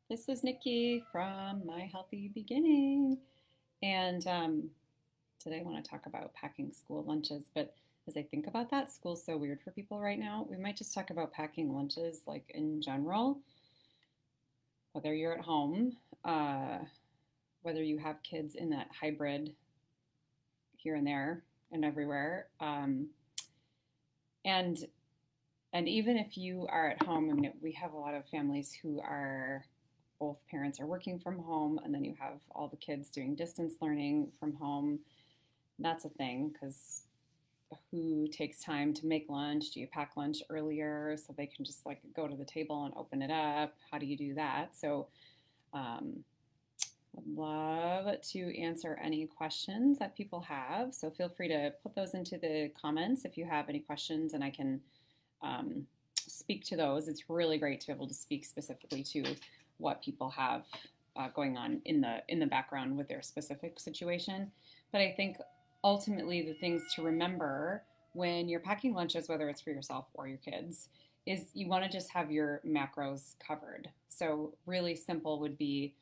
This is Nikki from My Healthy Beginning. And today I want to talk about packing school lunches. But as I think about that, school's so weird for people right now. We might just talk about packing lunches like in general, whether you're at home, uh, whether you have kids in that hybrid here and there and everywhere. And and even if you are at home, I mean, we have a lot of families who are both parents are working from home, and then you have all the kids doing distance learning from home. That's a thing because who takes time to make lunch? Do you pack lunch earlier so they can just like go to the table and open it up? How do you do that? So, um, would love to answer any questions that people have. So feel free to put those into the comments if you have any questions, and I can speak to those. It's really great to be able to speak specifically to what people have going on in the background with their specific situation. But I think ultimately the things to remember when you're packing lunches, whether it's for yourself or your kids, is you want to just have your macros covered. So really simple would be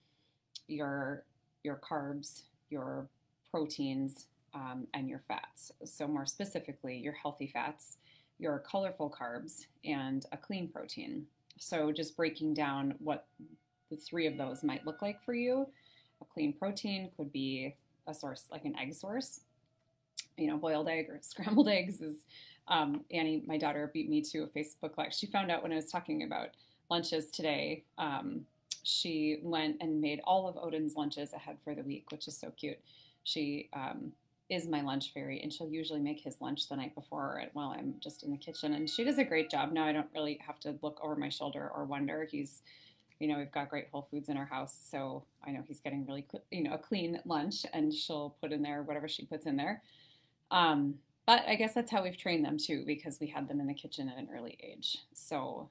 your carbs, your proteins, and your fats. So more specifically, your healthy fats, your colorful carbs, and a clean protein. So just breaking down what the three of those might look like for you. A clean protein could be a source like an egg source. You know, boiled egg or scrambled eggs is Annie, my daughter, beat me to a Facebook Live. She found out when I was talking about lunches today. She went and made all of Odin's lunches ahead for the week, which is so cute. She is my lunch fairy, and she'll usually make his lunch the night before while I'm just in the kitchen. And she does a great job. Now I don't really have to look over my shoulder or wonder. We've got great Whole Foods in our house, so I know he's getting really, a clean lunch, and she'll put in there whatever she puts in there. But I guess that's how we've trained them too, because we had them in the kitchen at an early age. So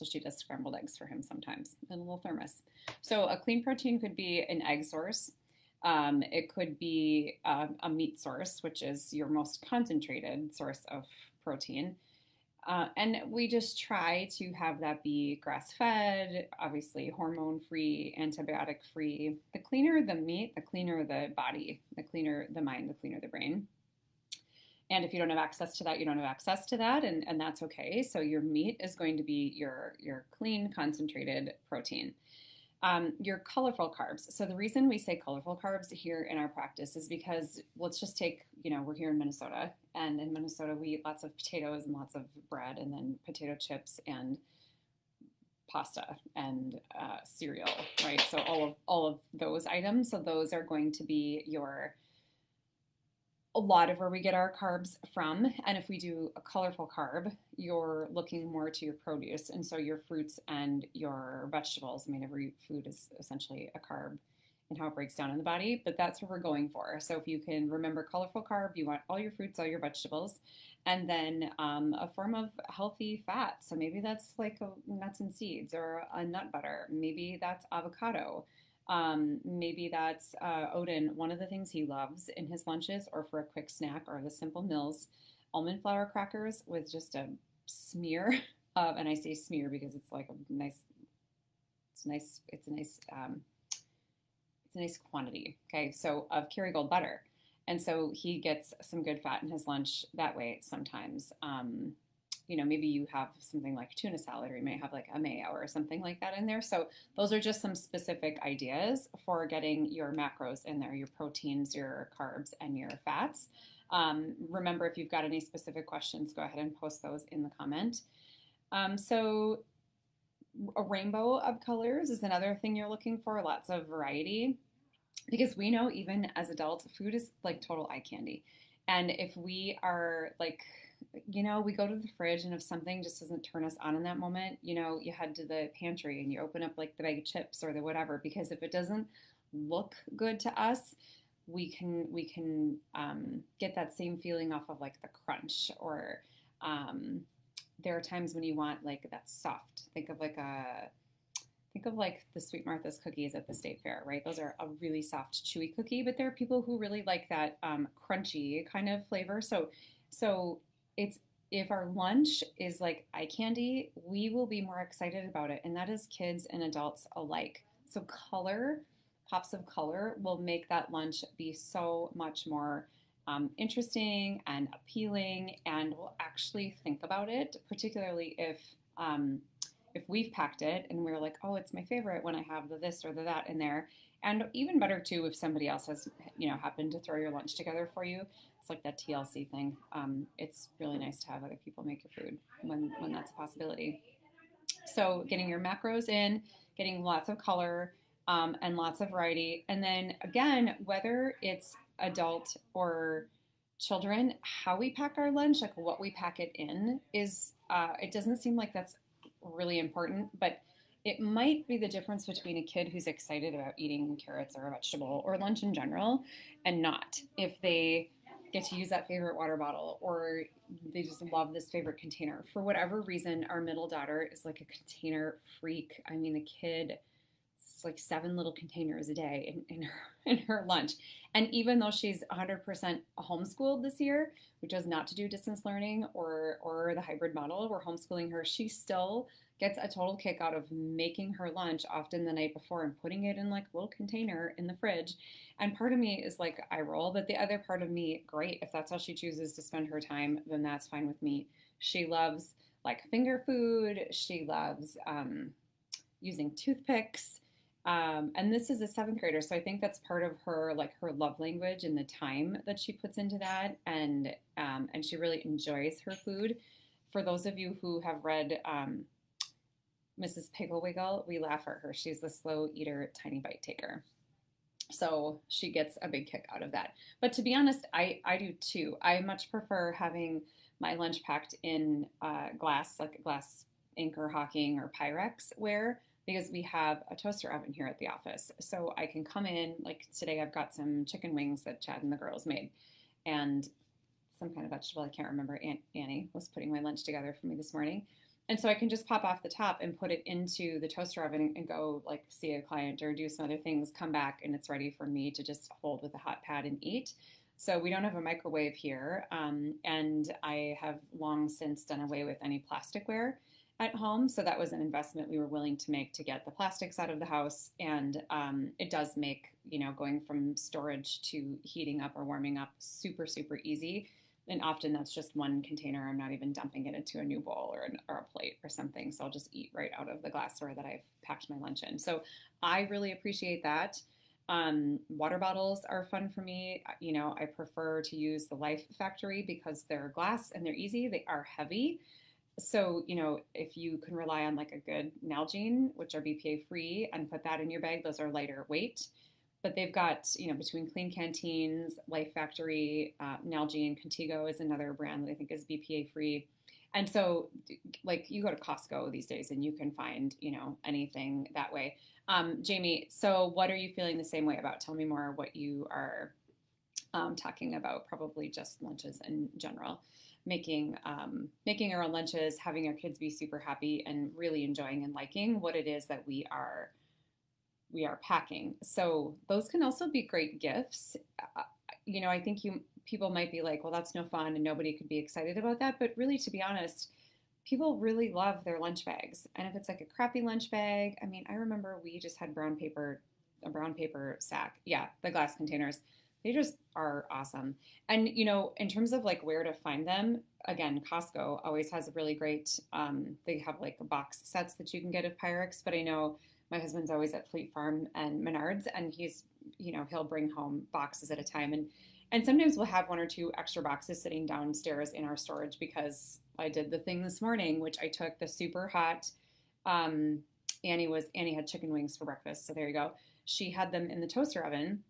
she does scrambled eggs for him sometimes in a little thermos. So a clean protein could be an egg source. It could be a meat source, which is your most concentrated source of protein. And we just try to have that be grass-fed, obviously hormone-free, antibiotic-free. The cleaner the meat, the cleaner the body, the cleaner the mind, the cleaner the brain. And if you don't have access to that, you don't have access to that, and that's okay. So your meat is going to be your clean, concentrated protein. Your colorful carbs. So the reason we say colorful carbs here in our practice is because let's just take, we're here in Minnesota, and in Minnesota we eat lots of potatoes and lots of bread, and then potato chips and pasta and cereal, right? So all of those items. So those are going to be a lot of where we get our carbs from. And if we do a colorful carb, you're looking more to your produce. And so your fruits and your vegetables. I mean, every food is essentially a carb and how it breaks down in the body, but that's what we're going for. So if you can remember colorful carb, you want all your fruits, all your vegetables, and then a form of healthy fat. So maybe that's like nuts and seeds or a nut butter. Maybe that's avocado. Maybe that's Odin. One of the things he loves in his lunches or for a quick snack are the Simple Mills almond flour crackers with just a smear of, and I say smear because it's like a nice, it's a nice quantity. Okay, so of Kerrygold butter. And so he gets some good fat in his lunch that way sometimes. Maybe you have something like tuna salad, or you may have like a mayo or something like that in there. So those are just some specific ideas for getting your macros in there, your proteins, your carbs, and your fats. Remember, if you've got any specific questions, go ahead and post those in the comment. So a rainbow of colors is another thing you're looking for, lots of variety, because we know even as adults, food is like total eye candy. And if we are like, we go to the fridge, and if something just doesn't turn us on in that moment, you head to the pantry and you open up like the bag of chips or the whatever, because if it doesn't look good to us, we can get that same feeling off of like the crunch, or there are times when you want like that soft. Think of like the Sweet Martha's cookies at the state fair, right? Those are a really soft, chewy cookie, but there are people who really like that crunchy kind of flavor. So it's if our lunch is like eye candy, we will be more excited about it. And that is kids and adults alike. So color, pops of color will make that lunch be so much more interesting and appealing, and we'll actually think about it, particularly if we've packed it and we're like, oh, it's my favorite when I have the this or the that in there. And even better too if somebody else has, happened to throw your lunch together for you. It's like that TLC thing. It's really nice to have other people make your food when that's a possibility. So getting your macros in, getting lots of color, and lots of variety. And then again, whether it's adult or children, how we pack our lunch, like what we pack it in is, it doesn't seem like that's really important, but it might be the difference between a kid who's excited about eating carrots or a vegetable or lunch in general and not. If they get to use that favorite water bottle or they just love this favorite container. For whatever reason, our middle daughter is like a container freak. I mean, the kid, it's like 7 little containers a day in her lunch. And even though she's 100% homeschooled this year, which is not to do distance learning or the hybrid model, we're homeschooling her, she still gets a total kick out of making her lunch often the night before and putting it in like a little container in the fridge. And part of me is like, I roll, but the other part of me, great. If that's how she chooses to spend her time, then that's fine with me. She loves like finger food. She loves using toothpicks. And this is a 7th grader, so I think that's part of her, like her love language and the time that she puts into that, and she really enjoys her food. For those of you who have read Mrs. Piggle Wiggle, we laugh at her. She's the slow eater, tiny bite taker. So she gets a big kick out of that. But to be honest, I do too. I much prefer having my lunch packed in glass, like glass Anchor Hawking or Pyrex ware, because we have a toaster oven here at the office. So I can come in, like today I've got some chicken wings that Chad and the girls made and some kind of vegetable. I can't remember. Annie was putting my lunch together for me this morning. And so I can just pop off the top and put it into the toaster oven and go like see a client or do some other things, come back, and it's ready for me to just hold with a hot pad and eat. So we don't have a microwave here. And I have long since done away with any plasticware at home. So that was an investment we were willing to make to get the plastics out of the house. And it does make, going from storage to heating up or warming up super, super easy. And often that's just one container. I'm not even dumping it into a new bowl or a plate or something. So I'll just eat right out of the glassware that I've packed my lunch in. So I really appreciate that. Water bottles are fun for me. I prefer to use the Life Factory because they're glass and they're easy. They are heavy. So, if you can rely on like a good Nalgene, which are BPA free, and put that in your bag, those are lighter weight. But they've got, between Clean Canteens, Life Factory, Nalgene, Contigo is another brand that I think is BPA free. And so, like, you go to Costco these days and you can find, anything that way. Jamie, so what are you feeling the same way about? Tell me more what you are talking about, probably just lunches in general. Making our own lunches, having our kids be super happy and really enjoying and liking what it is that we are packing. So those can also be great gifts. I think people might be like, well, that's no fun and nobody could be excited about that. But really, to be honest, people really love their lunch bags. And if it's like a crappy lunch bag, I mean, I remember we just had a brown paper sack. Yeah, the glass containers. They just are awesome. And, in terms of like where to find them, again, Costco always has a really great, they have like box sets that you can get of Pyrex, but I know my husband's always at Fleet Farm and Menards, and he's, he'll bring home boxes at a time. And sometimes we'll have 1 or 2 extra boxes sitting downstairs in our storage because I did the thing this morning, which I took the super hot, Annie had chicken wings for breakfast. So there you go. She had them in the toaster oven.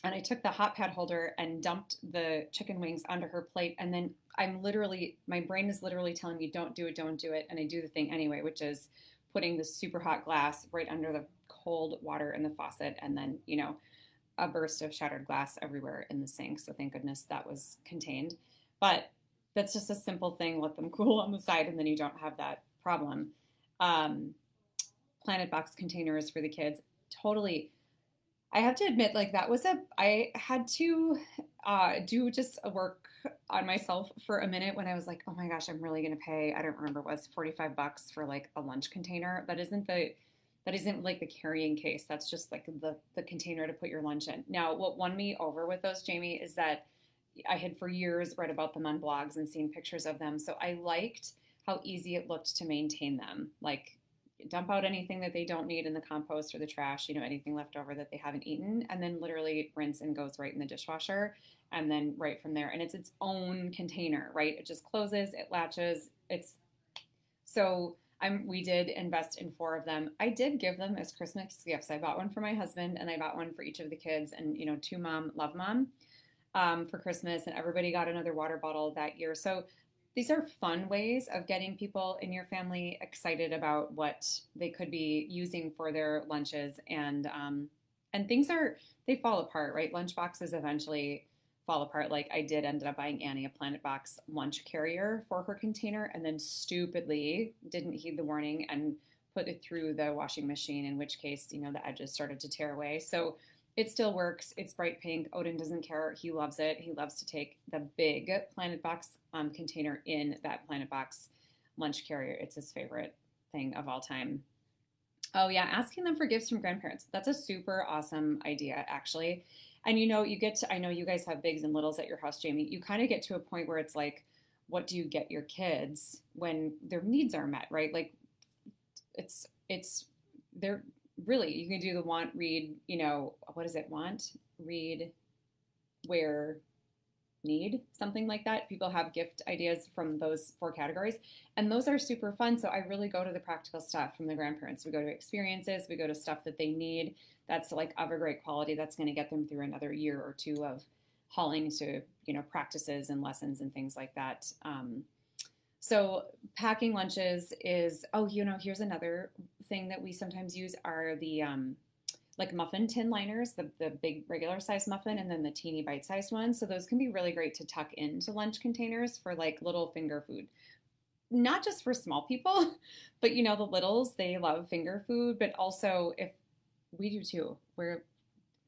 And I took the hot pad holder and dumped the chicken wings onto her plate. And then my brain is literally telling me, don't do it. And I do the thing anyway, which is putting the super hot glass right under the cold water in the faucet. And then, a burst of shattered glass everywhere in the sink. So thank goodness that was contained. But that's just a simple thing. Let them cool on the side and then you don't have that problem. Planet Box containers for the kids. Totally. I have to admit, like I had to do just work on myself for a minute when I was like, oh my gosh, I'm really gonna pay, I don't remember, it was $45 for like a lunch container. That isn't like the carrying case. That's just like the container to put your lunch in. Now, what won me over with those, Jamie, is that I had for years read about them on blogs and seen pictures of them. So I liked how easy it looked to maintain them. Like dump out anything that they don't need in the compost or the trash, anything left over that they haven't eaten, and then literally rinse and goes right in the dishwasher. And then right from there, and it's its own container, right? It just closes, it latches. We did invest in 4 of them. I did give them as Christmas gifts. I bought one for my husband and I bought one for each of the kids, and 2 mom, love mom, for Christmas, and everybody got another water bottle that year. So these are fun ways of getting people in your family excited about what they could be using for their lunches, and they fall apart, right? Lunch boxes eventually fall apart. Like I did ended up buying Annie a Planet Box lunch carrier for her container, and then stupidly didn't heed the warning and put it through the washing machine, in which case, the edges started to tear away. So it still works. It's bright pink. Odin doesn't care. He loves it. He loves to take the big Planet Box container in that Planet Box lunch carrier. It's his favorite thing of all time. Oh yeah, asking them for gifts from grandparents. That's a super awesome idea, actually. And I know you guys have bigs and littles at your house, Jamie. You kind of get to a point where it's like, what do you get your kids when their needs are met, right? Like they're really, you can do the want, read, what is it? Want, read, wear, need, something like that. People have gift ideas from those 4 categories, and those are super fun. So I really go to the practical stuff from the grandparents. We go to experiences, we go to stuff that they need that's like of a great quality, that's going to get them through another year or 2 of hauling to practices and lessons and things like that. So packing lunches is, here's another thing that we sometimes use are the like muffin tin liners, the big regular size muffin, and then the teeny bite-sized ones. So those can be really great to tuck into lunch containers for like little finger food. Not just for small people, but the littles, they love finger food, but also if we do too.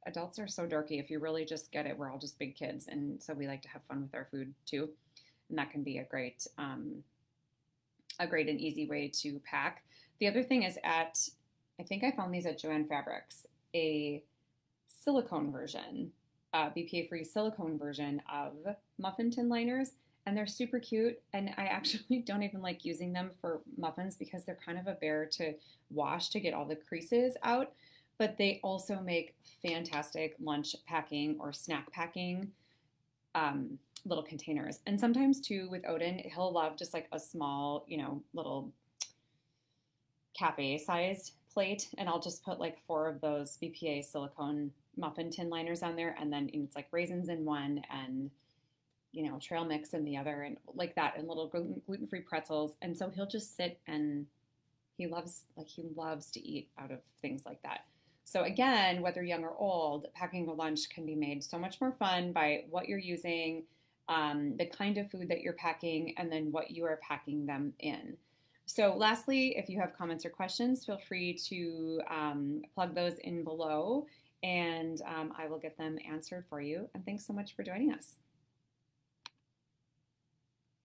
Adults are so dorky. If you really just get it, we're all just big kids. And so we like to have fun with our food too. And that can be a great and easy way to pack. The other thing is I think I found these at Joann Fabrics, a silicone version, BPA-free silicone version of muffin tin liners. And they're super cute. And I actually don't even like using them for muffins because they're kind of a bear to wash to get all the creases out. But they also make fantastic lunch packing or snack packing little containers. And sometimes too with Odin, he'll love just like a small, little cafe sized plate. And I'll just put like 4 of those BPA silicone muffin tin liners on there. And then it's like raisins in one and, trail mix in the other, and like that, and little gluten-free pretzels. And so he'll just sit and he loves to eat out of things like that. So again, whether young or old, packing a lunch can be made so much more fun by what you're using, the kind of food that you're packing, and then what you are packing them in. So lastly, if you have comments or questions, feel free to plug those in below, and I will get them answered for you. And thanks so much for joining us.